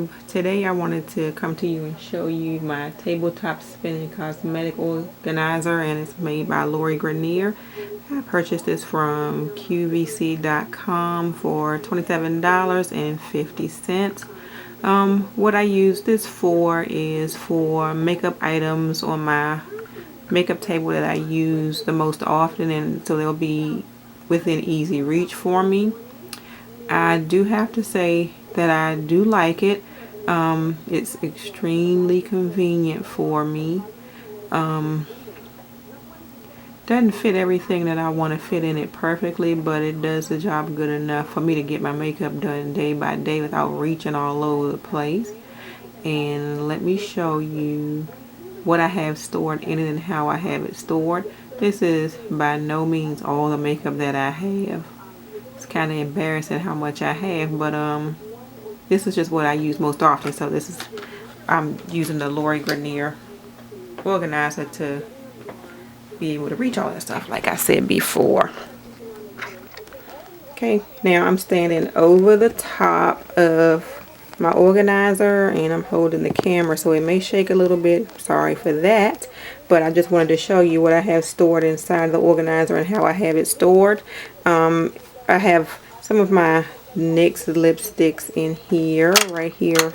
YouTube. Today I wanted to come to you and show you my tabletop spinning cosmetic organizer, and it's made by Lori Greiner. I purchased this from QVC.com for $27.50. What I use this for is for makeup items on my makeup table that I use the most often, and so they'll be within easy reach for me. I do have to say that I do like it. It's extremely convenient for me. Doesn't fit everything that I want to fit in it perfectly, but it does the job good enough for me to get my makeup done day by day without reaching all over the place. And let me show you what I have stored in it and how I have it stored. This is by no means all the makeup that I have. It's kind of embarrassing how much I have, but this is just what I use most often. So this is, I'm using the Lori Greiner organizer to be able to reach all that stuff like I said before. Okay, now I'm standing over the top of my organizer and I'm holding the camera, so it may shake a little bit. Sorry for that, but I just wanted to show you what I have stored inside the organizer and how I have it stored. I have some of my NYX lipsticks in here, right here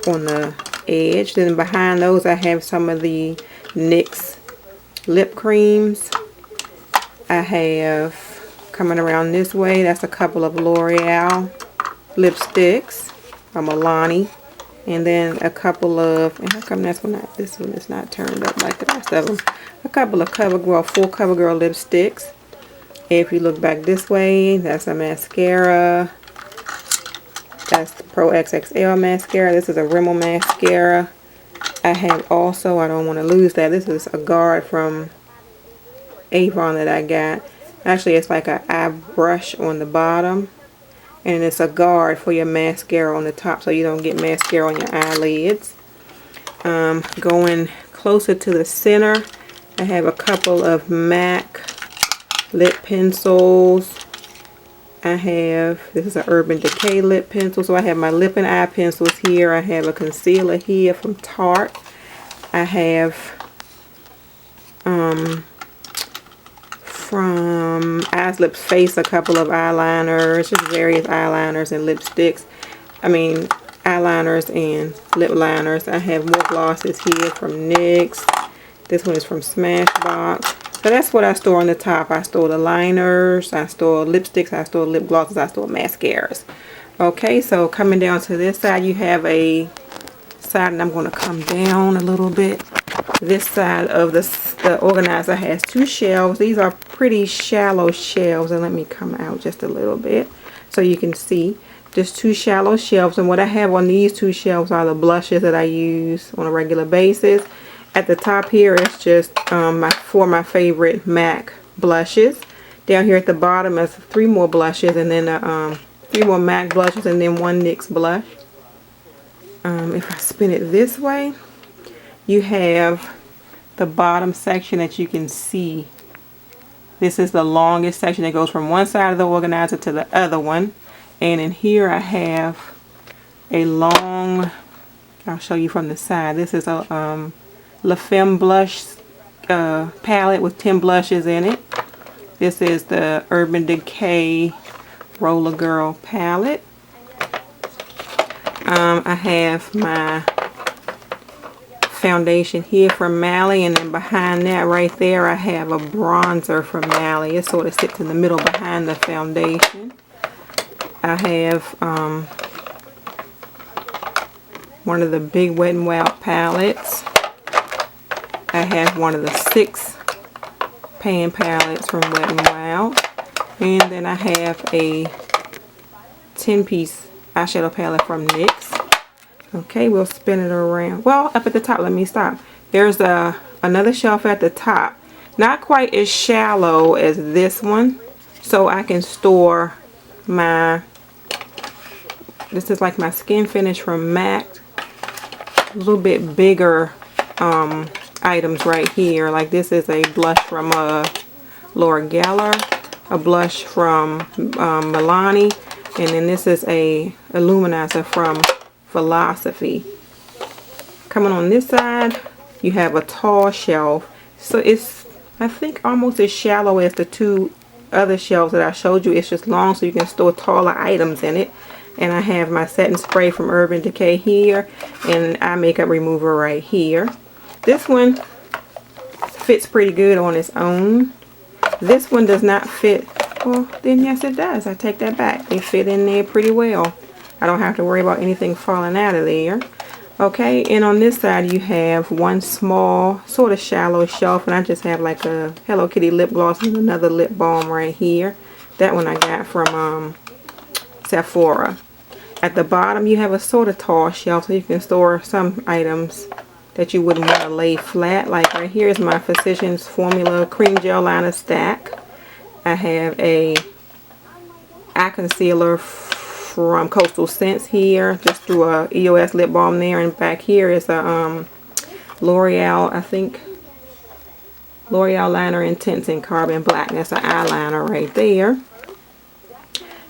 on the edge. Then behind those I have some of the NYX lip creams. I have, coming around this way, that's a couple of L'Oreal lipsticks from Milani. And then a couple of, and how come this one is not turned up like the rest of them? A couple of CoverGirl, full CoverGirl lipsticks. If you look back this way, that's a mascara. That's the Pro XXL mascara. This is a Rimmel mascara. I have also, I don't want to lose that, this is a guard from Avon that I got. Actually, it's like an eye brush on the bottom. And it's a guard for your mascara on the top so you don't get mascara on your eyelids. Going closer to the center, I have a couple of MAC lip pencils. I have, this is an Urban Decay lip pencil, so I have my lip and eye pencils here. I have a concealer here from Tarte. I have from Eyes Lips Face a couple of eyeliners, just various eyeliners and lipsticks. I mean eyeliners and lip liners. I have more glosses here from NYX. This one is from Smashbox. So that's what I store on the top. I store the liners, I store lipsticks, I store lip glosses, I store mascaras. Okay, so coming down to this side, you have a side, and I'm going to come down a little bit. This side of the organizer has two shelves. These are pretty shallow shelves, and let me come out just a little bit so you can see. Just two shallow shelves, and what I have on these two shelves are the blushes that I use on a regular basis. At the top here is just four of my favorite MAC blushes. Down here at the bottom is three more blushes, and then three more MAC blushes, and then one NYX blush. If I spin it this way, you have the bottom section that you can see. This is the longest section that goes from one side of the organizer to the other one. And in here I have a long, I'll show you from the side. This is a La Femme blush palette with 10 blushes in it. This is the Urban Decay Roller Girl palette. I have my foundation here from Mally, and then behind that right there I have a bronzer from Mally. It sort of sits in the middle behind the foundation. I have one of the big Wet n Wild palettes. I have one of the 6 pan palettes from Wet n Wild. And then I have a 10-piece eyeshadow palette from NYX. Okay, we'll spin it around. Well, up at the top, let me stop. There's another shelf at the top. Not quite as shallow as this one. So I can store my, this is like my skin finish from MAC. A little bit bigger items right here. Like this is a blush from Laura Geller, a blush from Milani, and then this is a illuminizer from philosophy. Coming on this side, you have a tall shelf. So it's, I think, almost as shallow as the two other shelves that I showed you. It's just long so you can store taller items in it. And I have my setting spray from Urban Decay here, and eye makeup remover right here. This one fits pretty good on its own. This one does not fit. Well, then yes it does. I take that back. They fit in there pretty well. I don't have to worry about anything falling out of there. Okay, and on this side you have one small, sort of shallow shelf, and I just have like a Hello Kitty lip gloss and another lip balm right here. That one I got from Sephora. At the bottom you have a sort of tall shelf so you can store some items that you wouldn't want to lay flat. Like right here is my Physicians Formula Cream Gel Liner Stack. I have a eye concealer from Coastal Scents here. Just threw a EOS lip balm there, and back here is a L'Oreal, I think, L'Oreal Liner Intense in Carbon Black. That's an eyeliner right there.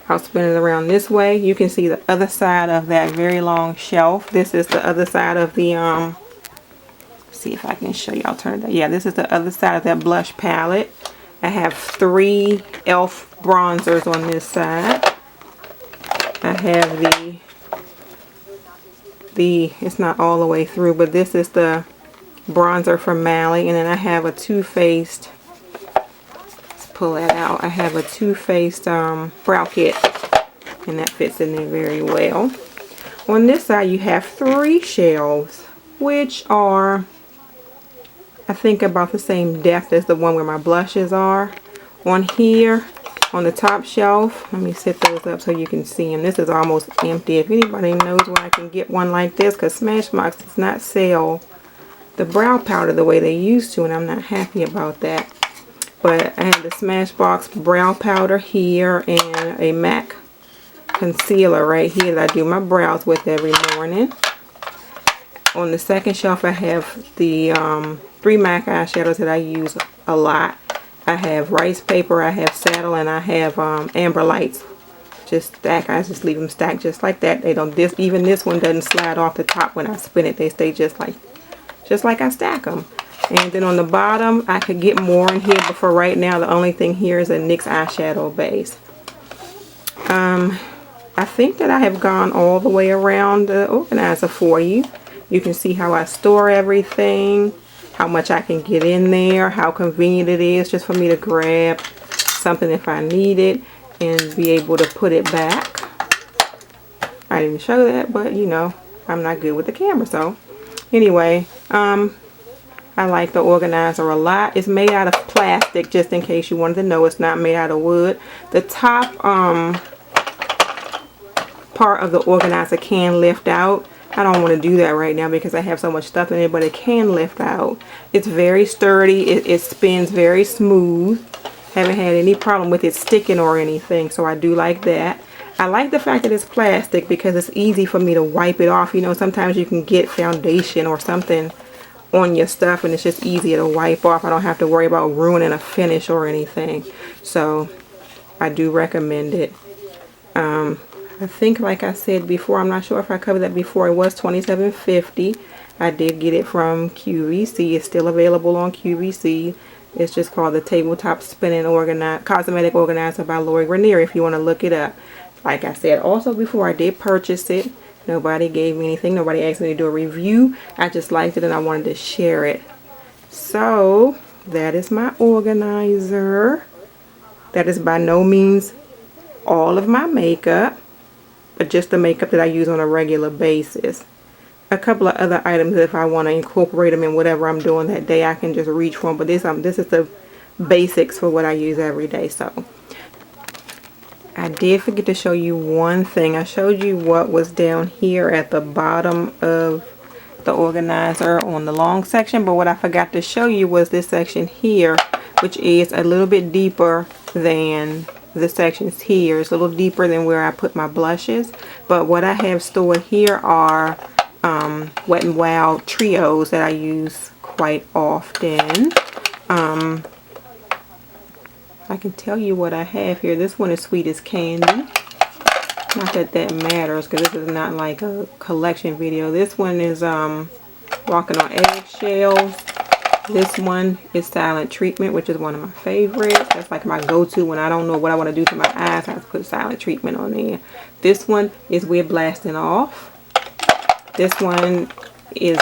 I'll spin it around this way. You can see the other side of that very long shelf. This is the other side of the, see if I can show you. I'll turn it. Yeah, this is the other side of that blush palette. I have 3 e.l.f. bronzers on this side. I have the it's not all the way through, but this is the bronzer from Mally, and then I have a Too Faced, let's pull that out, I have a Too Faced brow kit, and that fits in there very well. On this side you have 3 shelves, which are, I think, about the same depth as the one where my blushes are. On here, on the top shelf, let me set those up so you can see them. This is almost empty. If anybody knows where I can get one like this, because Smashbox does not sell the brow powder the way they used to, and I'm not happy about that. But I have the Smashbox brow powder here and a MAC concealer right here that I do my brows with every morning. On the second shelf I have the 3 MAC eyeshadows that I use a lot. I have rice paper, I have saddle, and I have amber lights. Just stack. I just leave them stacked just like that. They don't. Even this one doesn't slide off the top when I spin it. They stay just like I stack them. And then on the bottom, I could get more in here, but for right now, the only thing here is a NYX eyeshadow base. I think that I have gone all the way around the organizer for you. You can see how I store everything, how much I can get in there, how convenient it is just for me to grab something if I need it and be able to put it back. I didn't show that, but you know, I'm not good with the camera. So anyway, I like the organizer a lot. It's made out of plastic, just in case you wanted to know. It's not made out of wood. The top part of the organizer can lift out. I don't want to do that right now because I have so much stuff in it, but it can lift out. It's very sturdy. It spins very smooth. Haven't had any problem with it sticking or anything, so I do like that. I like the fact that it's plastic because it's easy for me to wipe it off. You know, sometimes you can get foundation or something on your stuff and it's just easier to wipe off. I don't have to worry about ruining a finish or anything. So I do recommend it. I think, like I said before, I'm not sure if I covered that before, it was $27.50. I did get it from QVC. It's still available on QVC. It's just called the Tabletop Spinning Cosmetic Organizer by Lori Greiner if you want to look it up. Like I said also before, I did purchase it. Nobody gave me anything. Nobody asked me to do a review. I just liked it and I wanted to share it. So that is my organizer. That is by no means all of my makeup, but just the makeup that I use on a regular basis. A couple of other items, if I want to incorporate them in whatever I'm doing that day, I can just reach for them. But this is the basics for what I use every day. So I did forget to show you one thing. I showed you what was down here at the bottom of the organizer on the long section, but what I forgot to show you was this section here, which is a little bit deeper than the sections here. It's a little deeper than where I put my blushes, but what I have stored here are Wet n Wild trios that I use quite often. I can tell you what I have here. This one is Sweet as Candy. Not that that matters, because this is not like a collection video. This one is Walking on Eggshells. This one is Silent Treatment, which is one of my favorites. That's like my go-to when I don't know what I want to do to my eyes. I have to put Silent Treatment on there. This one is We're Blasting Off. This one is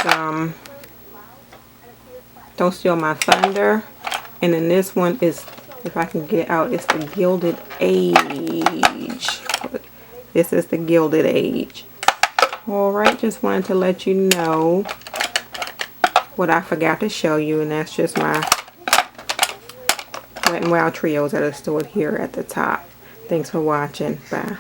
Don't Steal My Thunder. And then this one is, if I can get out, it's The Gilded Age. This is The Gilded Age. Alright, just wanted to let you know what I forgot to show you, and that's just my Wet n Wild trios that are stored here at the top. Thanks for watching. Bye.